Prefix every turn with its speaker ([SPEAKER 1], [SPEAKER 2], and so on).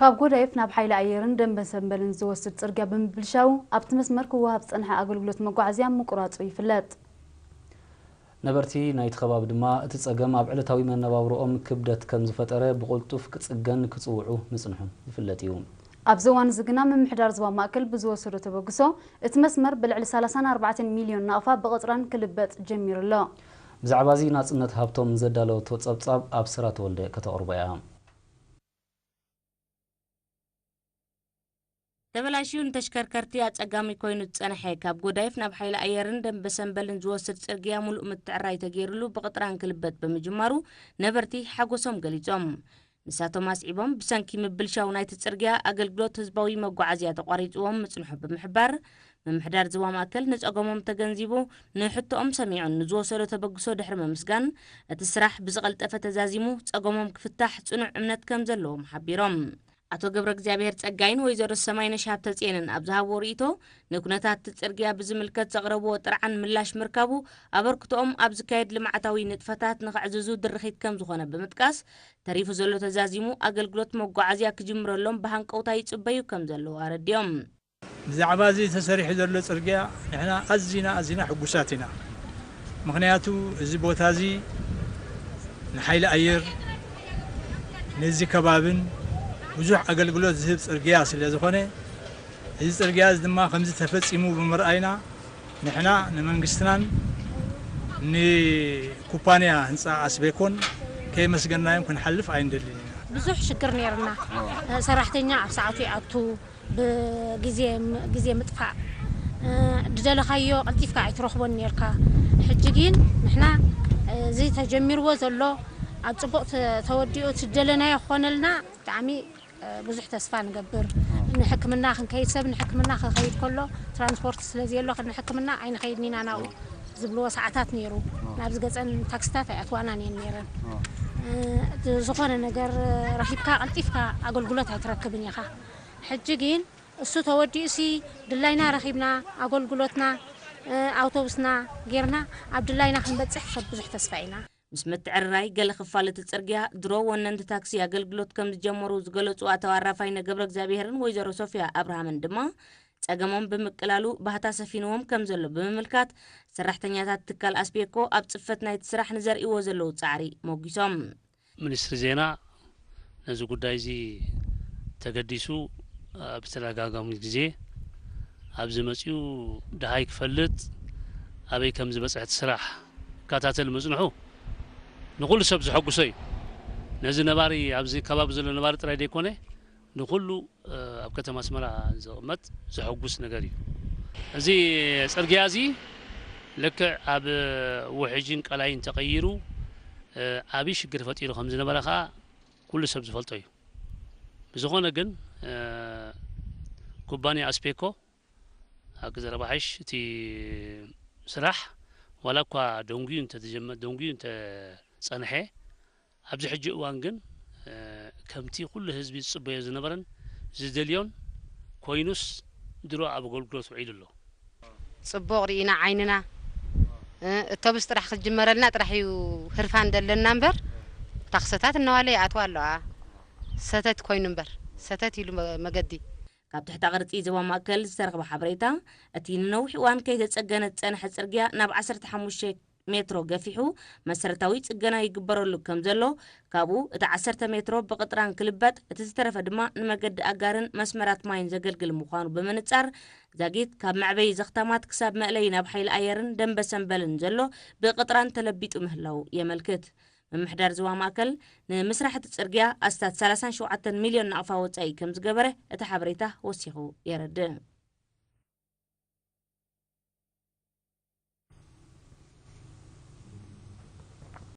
[SPEAKER 1] ካብ ጎዳይፍ ናብ ሓይሊ ኣየርን ደንበን ሰንበልን ዝወስድ ጽርግያ ብምብልሻው ኣብቲ መስመር ክወሃብ ዝጸንሐ ኣገልግሎት መጓዓዝያ ምቁራጹ ይፍለጥ
[SPEAKER 2] ነበርቲ ናይቲ ከባቢ ድማ እቲ ጸገም ኣብ ዕለታዊ መነባብሮኦም ክብደት ከም ዝፈጠረ ብቁልጡፍ ክጽገን ክጽውዑ ምጽንሑ ይፍለጥ እዩ
[SPEAKER 1] ኣብ ዘዋን ዝግና ምምሕዳር ዞባ ማእከል ብዝወሰዶ ተበግሶ እቲ መስመር ብልዕሊ 34 ሚልዮን ናቕፋ ብቕጽራን ክልበጥ ጀሚሩ ኣሎ
[SPEAKER 2] ብዛዕባ እዚ ናጽነት ሃብቶም ዘዳለወቶ ጸብጻብ ኣብ ስራ ተወልደ ከተቕርቦ እያ
[SPEAKER 3] ተበላሽዩን ተሽከርከርቲ ኣጸጋሚ ኮይኑ ጸንሐ ካብ ጎዳይፍ ናብ ሓይሊ ኣየርን ደንበ ሰንበልን ዝወስድ ጽርግያ ሙሉእ ምትዕራይ ተገይሩሉ ብቕጥራን ክልበጥ ብምጅማሩ ነበርቲ ሓጎሶም ገሊጾም ንሳቶም ኣስዒቦም ብሰንኪ ምብልሻው ናይቲ ጽርግያ ኣገልግሎት ህዝባዊ መጓዓዝያ ተቋሪጽዎም ምጽንሑ ብምሕባር ምምሕዳር ዞባ ማእከል ንጸገሞም ተገንዚቡ ንሕቶኦም ሰሚዑን ንዝወሰዶ ተበግሶ ድሕሪ ምምስጋን እቲ ስራሕ ብዝቐልጠፈ ተዛዚሙ ጸገሞም ክፍታሕ ጽኑዕ እምነት ከም ዘለዎም ሓቢሮም አቶ ገብረ እግዚአብሔር ጸጋይን ወይዘሮ ሰማይነሽ ሀብተጽየንን ኣብዛሃቦ ርእይቶ ንኩነታት ጽርግያ ብዝምልከት ዘቕረብዎ ጥርዓን ምላሽ ምርካቡ ኣበርክቶኦም ኣብ ዝካየድ ልምዓታዊ ንጥፈታት ንኽዕዝዙ ድርኺት ከም ዝኾነ ብምጥቃስ ተሪፉ ዘሎ ተዛዚሙ ኣገልግሎት መጓዓዝያ ክጅምረሎም ብሃንቀውታ ይጽበዩ ከም ዘለዎ ኣረድዮም
[SPEAKER 4] ብዛዕባ እዚ ተሰሪሑ ዘሎ ጽርግያ ንሕና ኣዝና ሕጉሳት ኢና ምክንያቱ እዚ ቦታ እዚ ንሓይሊ ኣየር ነዚ ከባብን ብዙሕ ኣገልግሎት ዝህብ ጽርግያ ስለ ዝኾነ እዚ ጽርግያ ድማ ከምዚ ተፈጺሙ ብምርኣይና ንሕና ንመንግስትናን ንኩባንያ ህንፃ ኣስቤኮን ከይመስገናዮም ክንሓልፍ ኣይንደልን
[SPEAKER 5] ብዙሕ ሽግር ነርና ሰራሕተኛ ኣብ ሰዓቱ ይኣቱ بجزء مدفع دجال خيو قلتيف كاي تروح بنيركا حجيين نحنا زي تجمير وزلو أتصبق توديو تجلنا يخونلنا تعمي بزح تسفى نقبر نحكمنا خن كيسب نحكمنا خن خيد كله ترانسبورت سلازيلو خن نحكمنا عين خيدنينا ناو زبلو ساعات نيرو نابز قصن تاكسيات أتوانا نيرن زخون نجار رحيبكا قلتيفكا أقول قلت هتركبني خا حجيين الصوت ودي سي دلاينا رخيبنا أقول قلتنا أوتوبسنا غيرنا عبد الله نحن بتصح بزح تسفينا مش متعرّي قال خفالة الترجع درو وننت تاكسي أقول قلت كم تجمروا زقلت وأتوارفين قبل زابيرن ويجرو صوفيا أبراهام دما تجمعهم بمكلالو بهتا سفينهم كم زلوا بمملكات سرحتنيات تكال أسبيكو أبتصفتنا يتسرح نزر إيوزلو تعري موجسهم
[SPEAKER 6] منستر زينا نزو قدايزي تقديسو بتلاقاهم الجزء أبز مسيو دهايك فلت أبي كم زبص سراح كاتات المزنحو نقول سبز حقو سي نزل نباري أبز كباب زل نباري ترى ديكونه نقول له أبكتم اسمرا زغمت زحقوس نجاري زي سرجازي لك أب وحجين كلاين تغيروا أبي شجر فتيرو خمس نبارخا كل سبز فلتوي بزغنا جن كوباني أسبيكو هكذا ربحش تي سرح ولا كوا دونجين تتجمع دونجين تصنحه أبز حج وانجن كمتي كل حزب الصبي زنبرن زدليون كوينوس درو أبو قلقلوس وعيد الله
[SPEAKER 7] صبور رينا عيننا التوبس راح تجمر لنا راح يهرفان دلنا نمبر تخصتات النوالي أتوالله ستات كوين نمبر ستات يلو مجدي ካብ ትሕቲ ቅርጺ ዞባ ማእከል ዝተረኸበ ሓበሬታ እቲ ንነዊሕ እዋን ከይተጸገነት ጸንሐ ጽርግያ ናብ 15 ሜትሮ ገፊሑ መሰረታዊ ጽገና ይግበረሉ ከም ዘሎ ካብኡ እቲ 10 ሜትሮ ብቕጥራን ክልበጥ እቲ ዝተረፈ ድማ ንመገዲ ኣጋርን መስመራት ማይን ዘገልግል ምዃኑ ብምንጻር ዛጊት ካብ መዕበይ ዘኽተማት ክሳብ መእለይ ናብ ሓይሊ ኣየርን ደንበ ሰንበልን ዘሎ ብቕጥራን ተለቢጡ ምህላው የመልክት ممحدار زوا ماكل نمسرح الترجع أستاذ 37 مليون نقفة وتأي كم زجبره اتحبريته وسيخو يرد